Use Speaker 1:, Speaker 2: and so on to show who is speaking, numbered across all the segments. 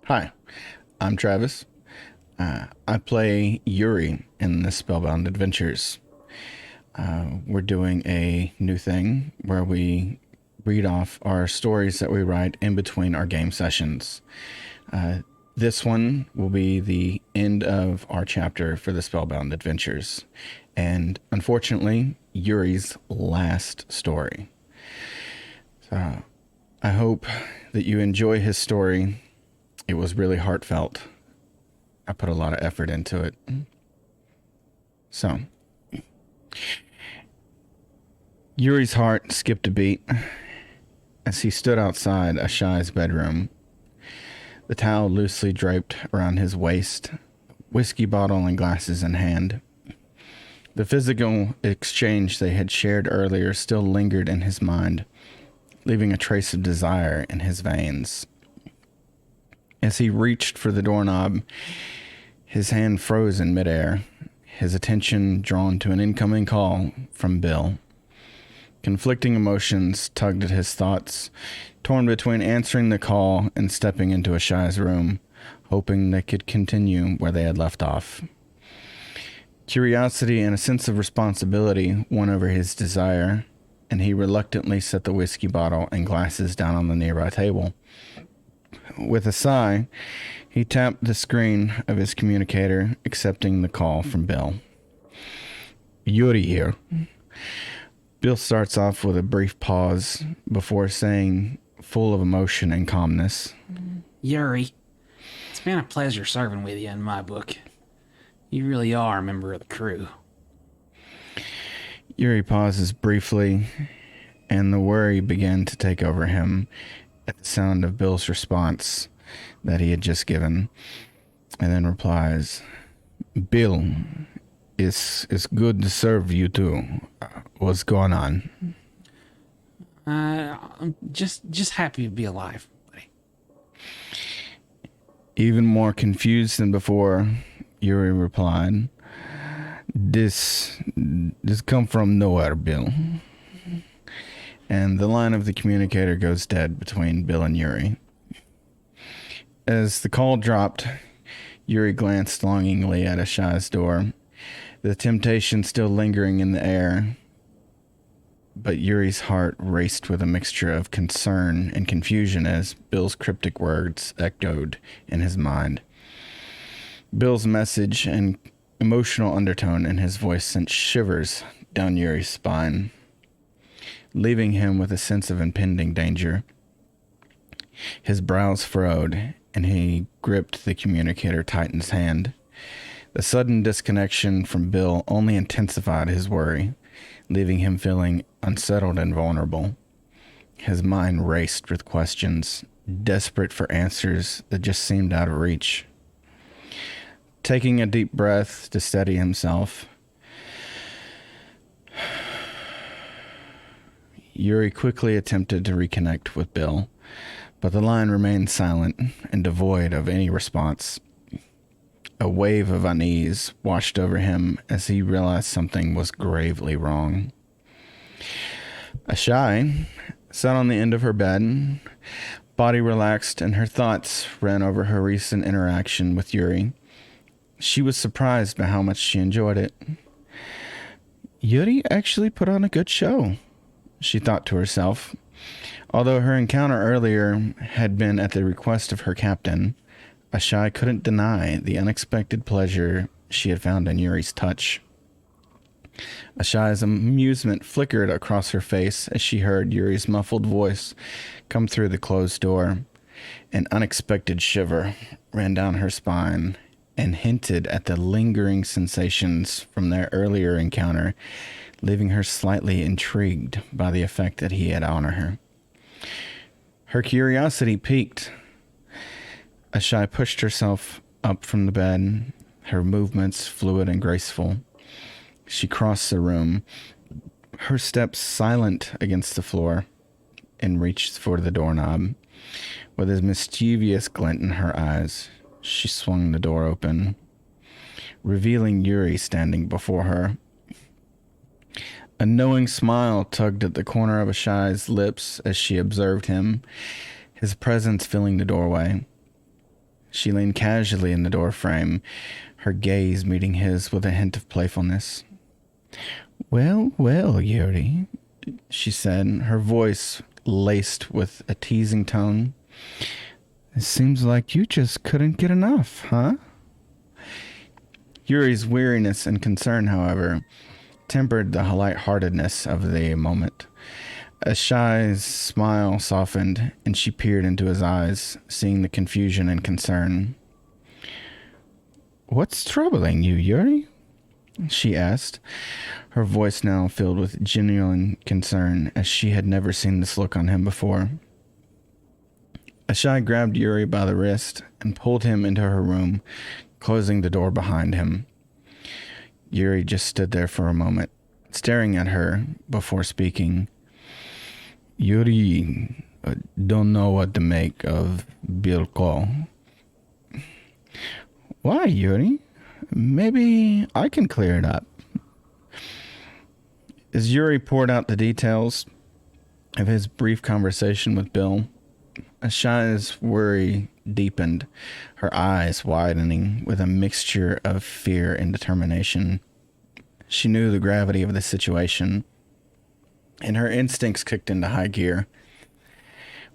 Speaker 1: Hi, I'm Travis. I play Yuri in the Spellbound Adventures. We're doing a new thing where we read off our stories that we write in between our game sessions. Uh, this one will be the end of our chapter for the Spellbound Adventures, and unfortunately, Yuri's last story. So I hope that you enjoy his story. It was really heartfelt. I put a lot of effort into it. So, Yuri's heart skipped a beat as he stood outside Ashai's bedroom, the towel loosely draped around his waist, whiskey bottle and glasses in hand. The physical exchange they had shared earlier still lingered in his mind, leaving a trace of desire in his veins. As he reached for the doorknob, his hand froze in midair, his attention drawn to an incoming call from Bill. Conflicting emotions tugged at his thoughts, torn between answering the call and stepping into Ashai's room, hoping they could continue where they had left off. Curiosity and a sense of responsibility won over his desire, and he reluctantly set the whiskey bottle and glasses down on the nearby table. With a sigh, he tapped the screen of his communicator, accepting the call from Bill. Yuri here. Bill starts off with a brief pause before saying, full of emotion and calmness,
Speaker 2: Yuri, it's been a pleasure serving with you in my book. You really are a member of the crew.
Speaker 1: Yuri pauses briefly, and the worry began to take over him at the sound of Bill's response that he had just given, and then replies, Bill, it's good to serve you too. What's going on?
Speaker 2: I'm just happy to be alive, buddy.
Speaker 1: Even more confused than before, Yuri replied, This come from nowhere, Bill. And the line of the communicator goes dead between Bill and Yuri. As the call dropped, Yuri glanced longingly at Ashai's door, the temptation still lingering in the air. But Yuri's heart raced with a mixture of concern and confusion as Bill's cryptic words echoed in his mind. Bill's message and emotional undertone in his voice sent shivers down Yuri's spine, leaving him with a sense of impending danger. His brows furrowed, and he gripped the communicator tight in his hand. The sudden disconnection from Bill only intensified his worry, leaving him feeling unsettled and vulnerable. His mind raced with questions, desperate for answers that just seemed out of reach. Taking a deep breath to steady himself, Yuri quickly attempted to reconnect with Bill, but the line remained silent and devoid of any response. A wave of unease washed over him as he realized something was gravely wrong. Ashai sat on the end of her bed, body relaxed, and her thoughts ran over her recent interaction with Yuri. She was surprised by how much she enjoyed it. Yuri actually put on a good show, she thought to herself. Although her encounter earlier had been at the request of her captain, Ashai couldn't deny the unexpected pleasure she had found in Yuri's touch. Ashai's amusement flickered across her face as she heard Yuri's muffled voice come through the closed door. An unexpected shiver ran down her spine and hinted at the lingering sensations from their earlier encounter, leaving her slightly intrigued by the effect that he had on her. Her curiosity piqued. Ashai pushed herself up from the bed, her movements fluid and graceful. She crossed the room, her steps silent against the floor, and reached for the doorknob. With a mischievous glint in her eyes, she swung the door open, revealing Yuri standing before her. A knowing smile tugged at the corner of Ashai's lips as she observed him, his presence filling the doorway. She leaned casually in the doorframe, her gaze meeting his with a hint of playfulness. Well, well, Yuri, she said, her voice laced with a teasing tone. It seems like you just couldn't get enough, huh? Yuri's weariness and concern, however, tempered the lightheartedness of the moment. A shy smile softened, and she peered into his eyes, seeing the confusion and concern. What's troubling you, Yuri? She asked, her voice now filled with genuine concern, as she had never seen this look on him before. Ashai grabbed Yuri by the wrist and pulled him into her room, closing the door behind him. Yuri just stood there for a moment, staring at her before speaking. Yuri, don't know what to make of Bilko. Why, Yuri? Maybe I can clear it up. As Yuri poured out the details of his brief conversation with Bill, Ashai's worry deepened, her eyes widening with a mixture of fear and determination. She knew the gravity of the situation, and her instincts kicked into high gear.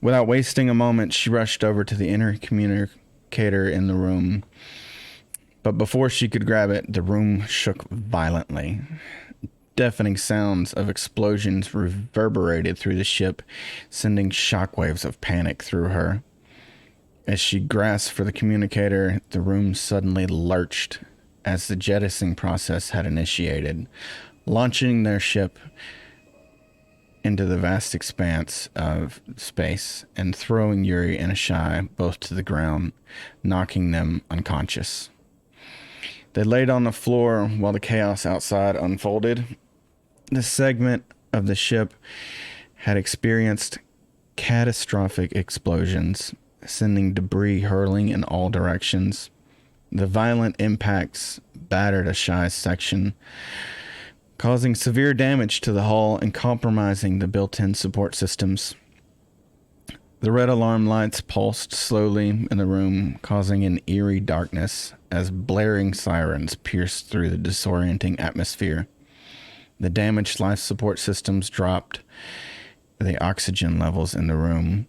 Speaker 1: Without wasting a moment, she rushed over to the inner communicator in the room. But before she could grab it, the room shook violently. Deafening sounds of explosions reverberated through the ship, sending shockwaves of panic through her. As she grasped for the communicator, the room suddenly lurched as the jettisoning process had initiated, launching their ship into the vast expanse of space and throwing Yuri and Ashai both to the ground, knocking them unconscious. They laid on the floor while the chaos outside unfolded. This segment of the ship had experienced catastrophic explosions, sending debris hurling in all directions. The violent impacts battered Ashai's section, causing severe damage to the hull and compromising the built-in support systems. The red alarm lights pulsed slowly in the room, causing an eerie darkness as blaring sirens pierced through the disorienting atmosphere. The damaged life support systems dropped the oxygen levels in the room.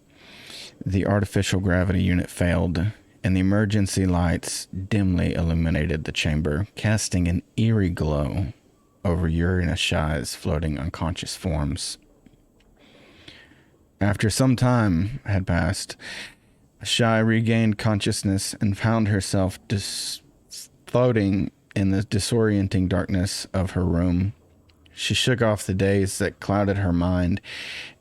Speaker 1: The artificial gravity unit failed, and the emergency lights dimly illuminated the chamber, casting an eerie glow over Yuri and Ashai's floating unconscious forms. After some time had passed, Ashai regained consciousness and found herself floating in the disorienting darkness of her room. She shook off the daze that clouded her mind,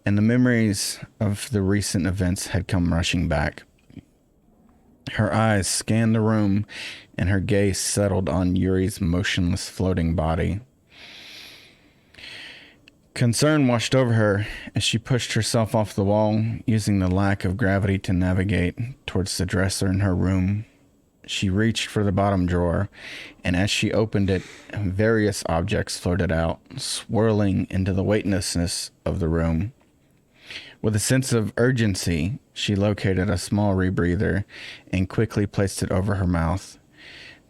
Speaker 1: and the memories of the recent events had come rushing back. Her eyes scanned the room, and her gaze settled on Yuri's motionless floating body. Concern washed over her as she pushed herself off the wall, using the lack of gravity to navigate towards the dresser in her room. She reached for the bottom drawer, and as she opened it, various objects floated out, swirling into the weightlessness of the room. With a sense of urgency, she located a small rebreather and quickly placed it over her mouth,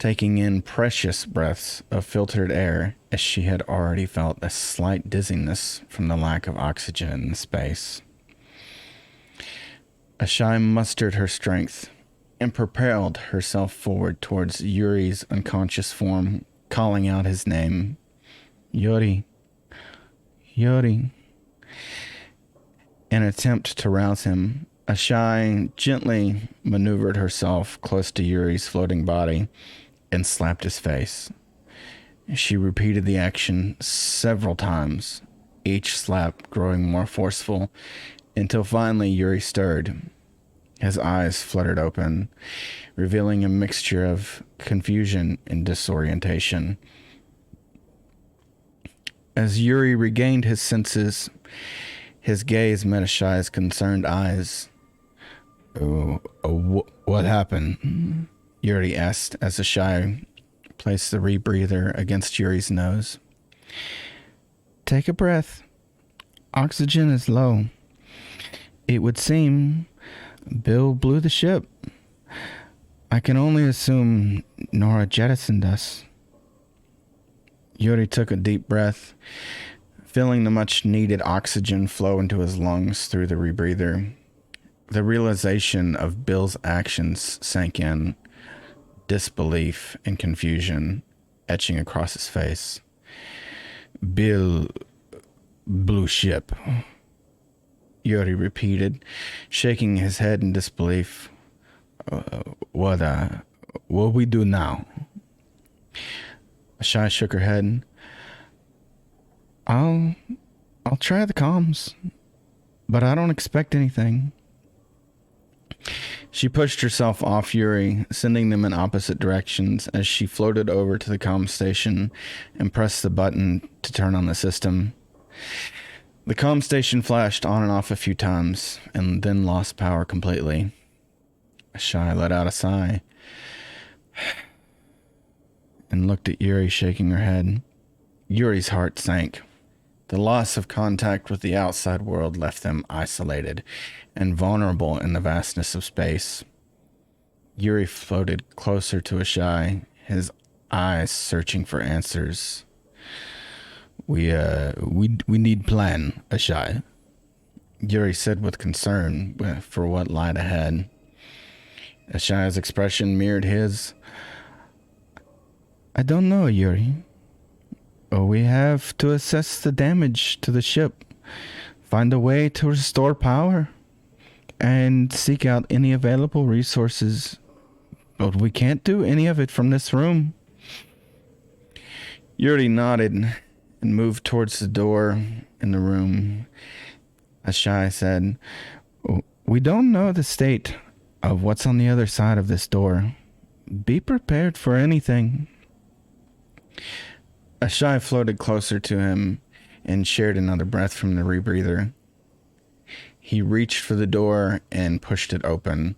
Speaker 1: taking in precious breaths of filtered air as she had already felt a slight dizziness from the lack of oxygen in the space. Ashai mustered her strength and propelled herself forward towards Yuri's unconscious form, calling out his name. Yuri. Yuri. In an attempt to rouse him, Ashai gently maneuvered herself close to Yuri's floating body and slapped his face. She repeated the action several times, each slap growing more forceful, until finally Yuri stirred. His eyes fluttered open, revealing a mixture of confusion and disorientation. As Yuri regained his senses, his gaze met Ashai's concerned eyes. What happened? Yuri asked as Ashai placed the rebreather against Yuri's nose. Take a breath. Oxygen is low. It would seem Bill blew the ship. I can only assume Nora jettisoned us. Yuri took a deep breath, feeling the much-needed oxygen flow into his lungs through the rebreather. The realization of Bill's actions sank in, disbelief and confusion etching across his face. Bill blew ship, Yuri repeated, shaking his head in disbelief. What we do now? Shai shook her head. I'll try the comms, but I don't expect anything. She pushed herself off Yuri, sending them in opposite directions as she floated over to the comm station and pressed the button to turn on the system. The comm station flashed on and off a few times and then lost power completely. Shai let out a sigh and looked at Yuri, shaking her head. Yuri's heart sank. The loss of contact with the outside world left them isolated and vulnerable in the vastness of space. Yuri floated closer to Ashai, his eyes searching for answers. We need plan, Ashai, Yuri said with concern for what lied ahead. Ashai's expression mirrored his. I don't know, Yuri. We have to assess the damage to the ship, find a way to restore power, and seek out any available resources. But we can't do any of it from this room. Yuri nodded and moved towards the door in the room. Ashai said, we don't know the state of what's on the other side of this door. Be prepared for anything. Ashai floated closer to him and shared another breath from the rebreather. He reached for the door and pushed it open.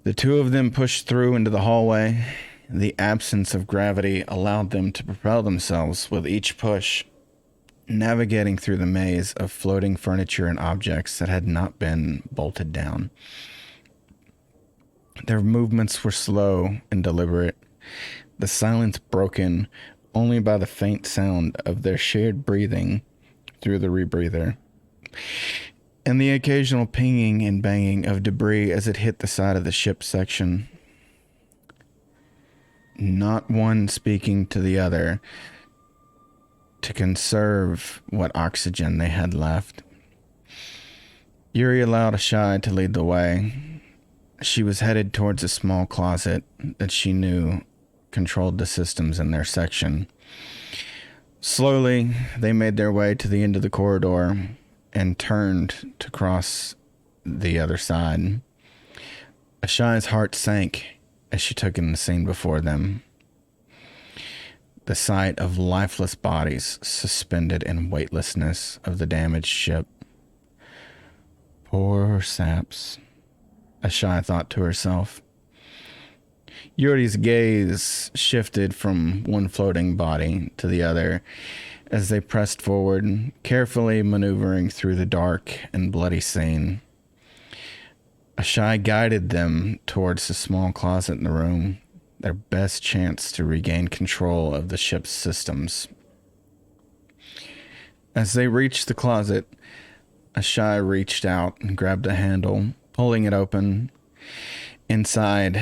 Speaker 1: The two of them pushed through into the hallway. The absence of gravity allowed them to propel themselves with each push, navigating through the maze of floating furniture and objects that had not been bolted down. Their movements were slow and deliberate, the silence broken only by the faint sound of their shared breathing through the rebreather, and the occasional pinging and banging of debris as it hit the side of the ship section. Not one speaking to the other to conserve what oxygen they had left. Yuri allowed Ashai to lead the way. She was headed towards a small closet that she knew controlled the systems in their section. Slowly, they made their way to the end of the corridor and turned to cross the other side. Ashai's heart sank as she took in the scene before them. The sight of lifeless bodies suspended in weightlessness of the damaged ship. Poor saps, Ashai thought to herself. Yuri's gaze shifted from one floating body to the other as they pressed forward, carefully maneuvering through the dark and bloody scene. Ashai guided them towards the small closet in the room, their best chance to regain control of the ship's systems. As they reached the closet, Ashai reached out and grabbed a handle, pulling it open. Inside,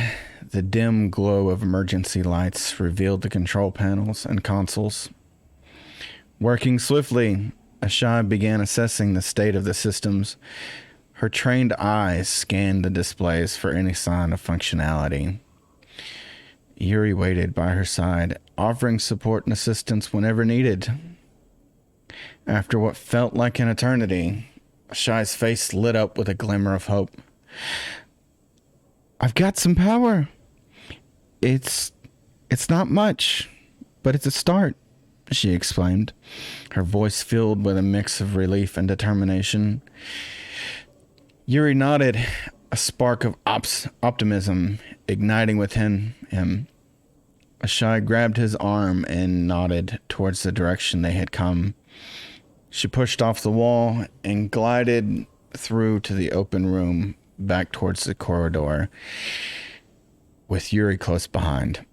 Speaker 1: the dim glow of emergency lights revealed the control panels and consoles. Working swiftly, Ashai began assessing the state of the systems. Her trained eyes scanned the displays for any sign of functionality. Yuri waited by her side, offering support and assistance whenever needed. After what felt like an eternity, Ashai's face lit up with a glimmer of hope. I've got some power. It's not much, but it's a start, she exclaimed, her voice filled with a mix of relief and determination. Yuri nodded, a spark of optimism igniting within him. Ashai grabbed his arm and nodded towards the direction they had come. She pushed off the wall and glided through to the open room, back towards the corridor. with Yuri close behind.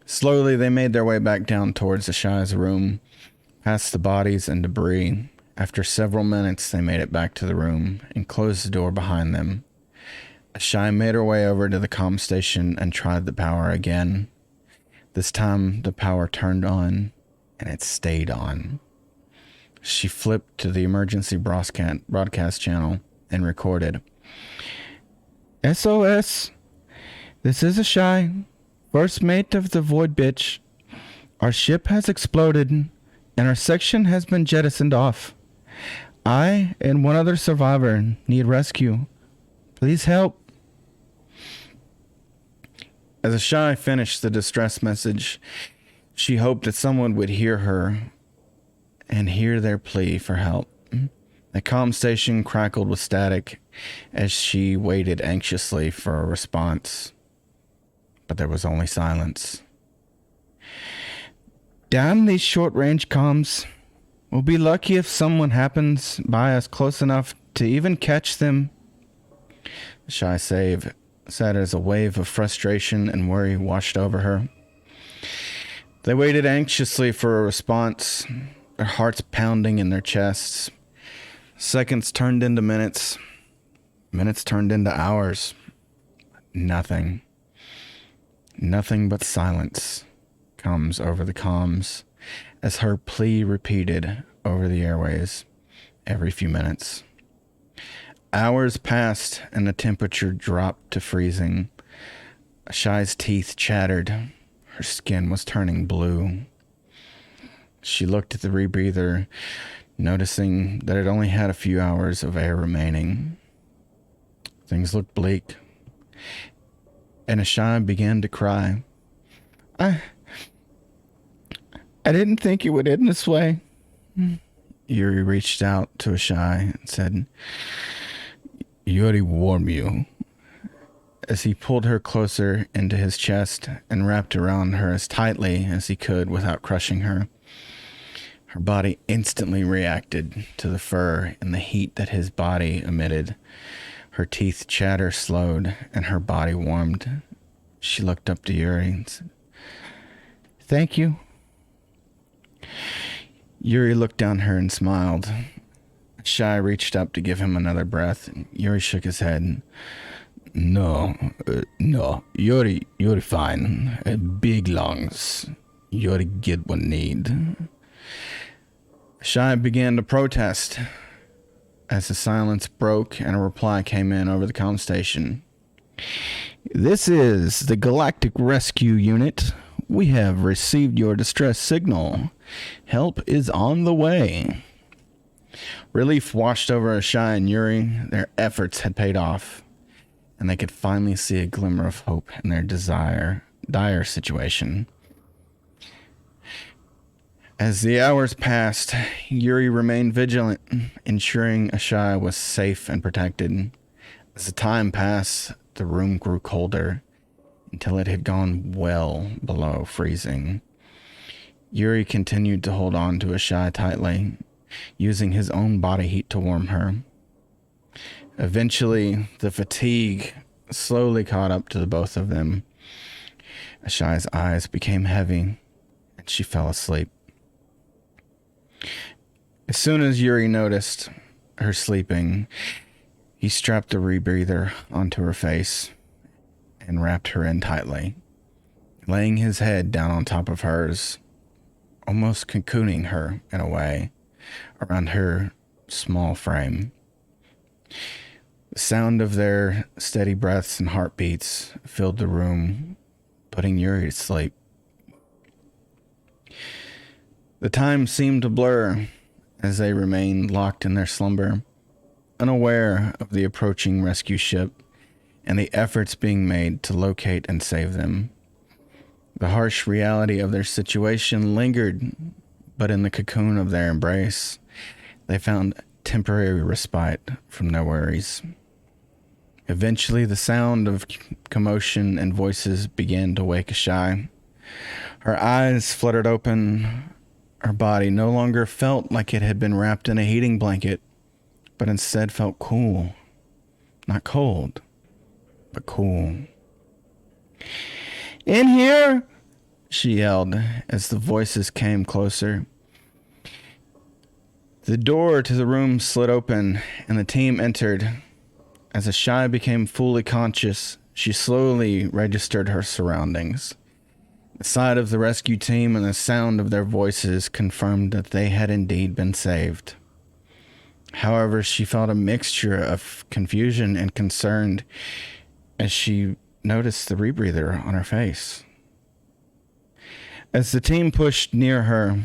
Speaker 1: Slowly, they made their way back down towards Ashai's room, past the bodies and debris. After several minutes, they made it back to the room and closed the door behind them. Ashai made her way over to the comm station and tried the power again. This time, the power turned on, and it stayed on. She flipped to the emergency broadcast channel and recorded. SOS. This is Ashai, first mate of the Void Bitch. Our ship has exploded, and our section has been jettisoned off. I and one other survivor need rescue. Please help. As Ashai finished the distress message, she hoped that someone would hear her and hear their plea for help. The comm station crackled with static as she waited anxiously for a response. But there was only silence. Damn these short-range comms. We'll be lucky if someone happens by us close enough to even catch them. Ashai said as a wave of frustration and worry washed over her. They waited anxiously for a response, their hearts pounding in their chests. Seconds turned into minutes. Minutes turned into hours. Nothing. Nothing but silence comes over the comms as her plea repeated over the airways every few minutes. Hours passed and the temperature dropped to freezing. Ashai's teeth chattered. Her skin was turning blue. She looked at the rebreather, noticing that it only had a few hours of air remaining. Things looked bleak, and Ashai began to cry. I didn't think it would end this way. Yuri reached out to Ashai and said, Yuri warned you. As he pulled her closer into his chest and wrapped around her as tightly as he could without crushing her. Her body instantly reacted to the fur and the heat that his body emitted. Her teeth chatter slowed and her body warmed. She looked up to Yuri and said, Thank you. Yuri looked down her and smiled. Ashai reached up to give him another breath. Yuri shook his head. No, Yuri fine. Big lungs. Yuri get what need. Ashai began to protest as the silence broke and a reply came in over the comm station. This is the Galactic Rescue Unit. We have received your distress signal. Help is on the way. Relief washed over Ashai and Yuri. Their efforts had paid off, and they could finally see a glimmer of hope in their dire situation. As the hours passed, Yuri remained vigilant, ensuring Ashai was safe and protected. As the time passed, the room grew colder until it had gone well below freezing. Yuri continued to hold on to Ashai tightly, using his own body heat to warm her. Eventually, the fatigue slowly caught up to the both of them. Ashai's eyes became heavy, and she fell asleep. As soon as Yuri noticed her sleeping, he strapped the rebreather onto her face and wrapped her in tightly, laying his head down on top of hers, almost cocooning her in a way around her small frame. The sound of their steady breaths and heartbeats filled the room, putting Yuri to sleep. The time seemed to blur as they remained locked in their slumber, unaware of the approaching rescue ship and the efforts being made to locate and save them. The harsh reality of their situation lingered, but in the cocoon of their embrace, they found temporary respite from their worries. Eventually, the sound of commotion and voices began to wake Ashai. Her eyes fluttered open. Her body no longer felt like it had been wrapped in a heating blanket, but instead felt cool. Not cold, but cool. In here, she yelled as the voices came closer. The door to the room slid open and the team entered. As Ashai became fully conscious, she slowly registered her surroundings. The sight of the rescue team and the sound of their voices confirmed that they had indeed been saved. However, she felt a mixture of confusion and concern as she noticed the rebreather on her face. As the team pushed near her,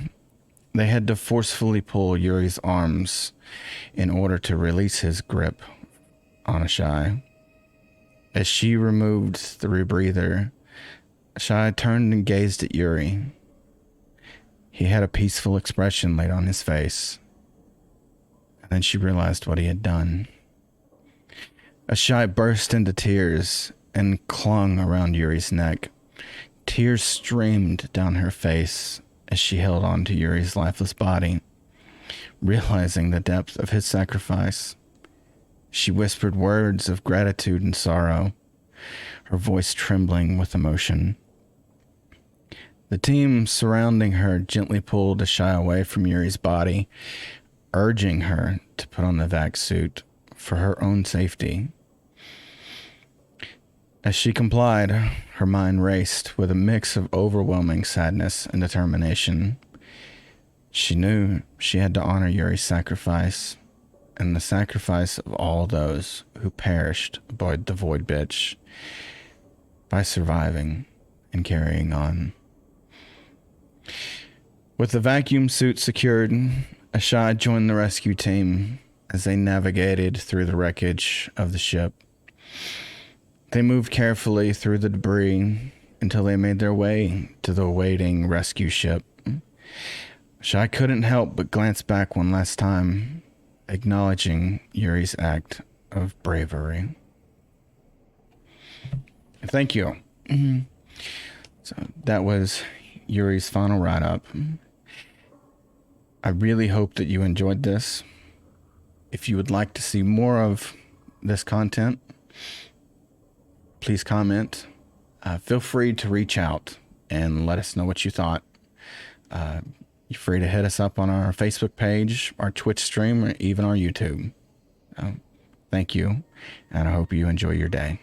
Speaker 1: they had to forcefully pull Yuri's arms in order to release his grip on Ashai. As she removed the rebreather, Ashai turned and gazed at Yuri. He had a peaceful expression laid on his face. And then she realized what he had done. Ashai burst into tears and clung around Yuri's neck. Tears streamed down her face as she held on to Yuri's lifeless body. Realizing the depth of his sacrifice, she whispered words of gratitude and sorrow, her voice trembling with emotion. The team surrounding her gently pulled Ashai away from Yuri's body, urging her to put on the vac suit for her own safety. As she complied, her mind raced with a mix of overwhelming sadness and determination. She knew she had to honor Yuri's sacrifice and the sacrifice of all those who perished aboard the Void Bitch by surviving and carrying on. With the vacuum suit secured, Ashai joined the rescue team as they navigated through the wreckage of the ship. They moved carefully through the debris until they made their way to the awaiting rescue ship. Ashai couldn't help but glance back one last time, acknowledging Yuri's act of bravery. Thank you. So that was Yuri's final write-up. I really hope that you enjoyed this. If you would like to see more of this content, please comment. Feel free to reach out and let us know what you thought. You're free to hit us up on our Facebook page, our Twitch stream, or even our YouTube. Thank you, and I hope you enjoy your day.